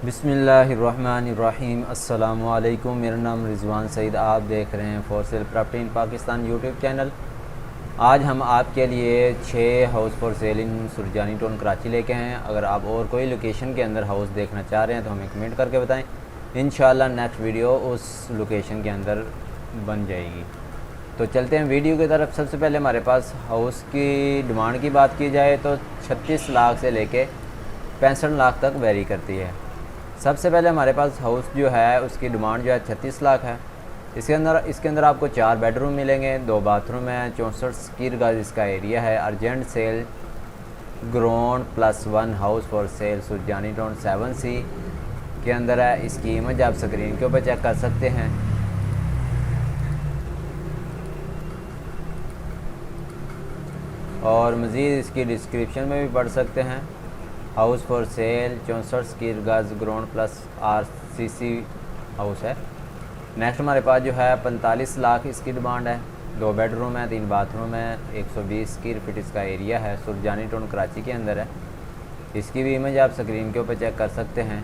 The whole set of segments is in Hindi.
बिस्मिल्लाहिर्रहमानिर्रहीम। अस्सलामुअलैकुम। मेरा नाम रिजवान सईद, आप देख रहे हैं for sale property in Pakistan YouTube channel. आज हम आपके लिए 6 house for cell in Surjani town Karachi लेके आए हैं। अगर आप और कोई लोकेशन के अंदर हाउस देखना चाह रहे हैं तो हमें कमेंट करके बताएं। इंशाल्लाह नेक्स्ट वीडियो उस लोकेशन के अंदर बन जाएगी। तो चलते हैं वीडियो की तरफ। सबसे पहले हमारे पास हाउस की डिमांड की बात की जाए तो 36 लाख से लेके 65 लाख तक वेरी करती है। सबसे पहले हमारे पास हाउस जो है उसकी डिमांड जो है 36 लाख है। इसके अंदर आपको 4 बेडरूम मिलेंगे, 2 बाथरूम है, 64 स्क्वायर गज इसका एरिया है। Urgent sale, ground +1 house for sale Surjani town 7C के अंदर है। इसकी इमेज आप स्क्रीन के ऊपर चेक कर सकते हैं। और मज़ीद इसकी डिस्क्रिप्शन में भी पढ़ सकते हैं। हाउस फॉर सेल 64 स्क्वायर गज, ग्राउंड +RCC हाउस है। नेक्स्ट हमारे पास जो है 45 लाख इसकी डिमांड है। 2 बेडरूम है, 3 बाथरूम है, 120 स्क्वायर फीट इसका एरिया है। सुरजानी टाउन कराची के अंदर है। इसकी भी इमेज आप स्क्रीन के ऊपर चेक कर सकते हैं।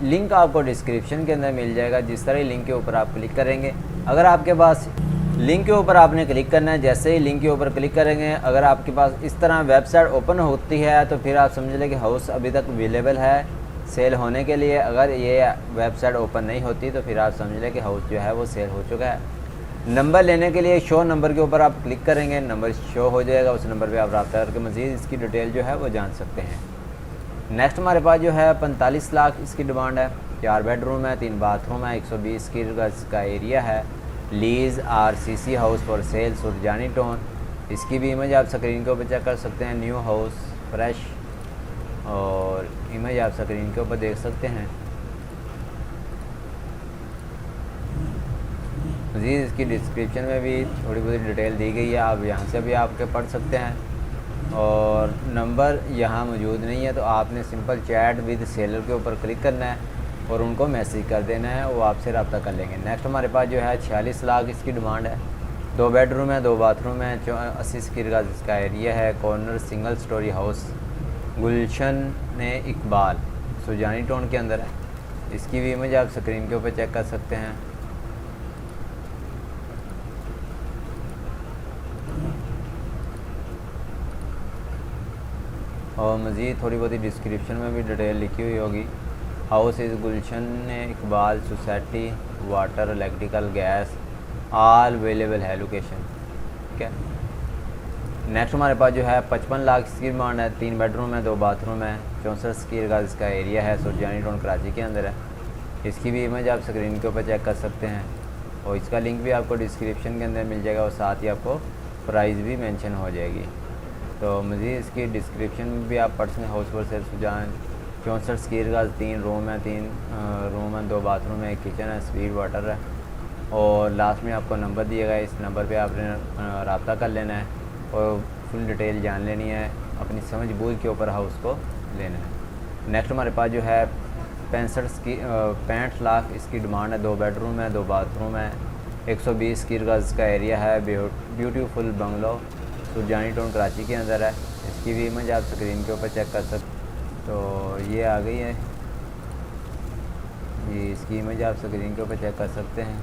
लिंक आपको डिस्क्रिप्शन के अंदर मिल जाएगा। जिस तरह लिंक के ऊपर आप क्लिक करेंगे, अगर आपके पास लिंक के ऊपर आपने क्लिक करना है, जैसे ही लिंक के ऊपर क्लिक करेंगे अगर आपके पास इस तरह वेबसाइट ओपन होती है तो फिर आप समझ लें कि हाउस अभी तक अवेलेबल है सेल होने के लिए। अगर ये वेबसाइट ओपन नहीं होती तो फिर आप समझ लें कि हाउस जो है वो सेल हो चुका है। नंबर लेने के लिए शो नंबर के ऊपर आप क्लिक करेंगे, नंबर शो हो जाएगा। उस नंबर पर आप रब्ता करके मज़ीद इसकी डिटेल जो है वो जान सकते हैं। नेक्स्ट हमारे पास जो है 45 लाख इसकी डिमांड है। 4 बेडरूम है, 3 बाथरूम है, 120 स्क्वायर गज का एरिया है। Lease RCC house for sale Surjani town. इसकी भी इमेज आप स्क्रीन के ऊपर चेक कर सकते हैं। न्यू हाउस फ्रेश, और इमेज आप स्क्रीन के ऊपर देख सकते हैं। मज़ीद इसकी डिस्क्रिप्शन में भी थोड़ी बहुत डिटेल दी गई है, आप यहाँ से भी आपके पढ़ सकते हैं। और नंबर यहाँ मौजूद नहीं है तो आपने सिंपल चैट विद सेलर के ऊपर क्लिक करना है और उनको मैसेज कर देना है, वो आपसे रब्ता कर लेंगे। नेक्स्ट हमारे पास जो है 46 लाख इसकी डिमांड है। 2 बेडरूम है, 2 बाथरूम है, 80 स्क्वायर गज इसका एरिया है। कॉर्नर सिंगल स्टोरी हाउस गुलशन इकबाल सुरजानी टाउन के अंदर है। इसकी भी इमेज आप स्क्रीन के ऊपर चेक कर सकते हैं। और मज़ीद थोड़ी बहुत डिस्क्रिप्शन में भी डिटेल लिखी हुई होगी। House is Gulshan Iqbal society, water, electrical, gas all available है लोकेशन। ठीक है। नेक्स्ट हमारे पास जो है 55 लाख इसकी डिमांड है। 3 बेडरूम है, 2 बाथरूम है, 64 स्क्वायर गज इसका एरिया है। सुरजानी टाउन कराची के अंदर है। इसकी भी इमेज आप स्क्रीन के ऊपर चेक कर सकते हैं और इसका लिंक भी आपको डिस्क्रिप्शन के अंदर मिल जाएगा और साथ ही आपको प्राइस भी मेंशन हो जाएगी। तो मज़ीद इसकी डिस्क्रिप्शन में भी आप पढ़ सकते हैं। House for sale Surjani 64 square गज, 3 रूम है, 3 रूम है, 2 बाथरूम है, 1 किचन है, स्वीट वाटर है। और लास्ट में आपको नंबर दिया गया है, इस नंबर पे आपने रब्ता कर लेना है और फुल डिटेल जान लेनी है। अपनी समझ बूझ के ऊपर हाउस को लेना है। नेक्स्ट हमारे पास जो है 65 लाख इसकी डिमांड है। 2 बेडरूम है, 2 बाथरूम है, 120 स्क्वायर गज का एरिया है। Beautiful bungalow Surjani town Karachi के अंदर है। इसकी भी इमेज आप स्क्रीन के ऊपर चेक कर सकते। तो ये आ गई है, ये इसकी इमेज आप स्क्रीन के ऊपर चेक कर सकते हैं।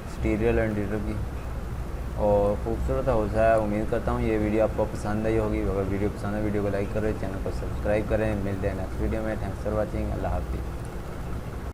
एक्सटीरियर एंड इंटीरियर की और खूबसूरत हाउस है। उम्मीद करता हूँ ये वीडियो आपको पसंद आई होगी। अगर वीडियो पसंद है वीडियो को लाइक करें, चैनल को सब्सक्राइब करें। मिलते हैं नेक्स्ट वीडियो में। Thanks for watching. अल्लाह हाफिज़।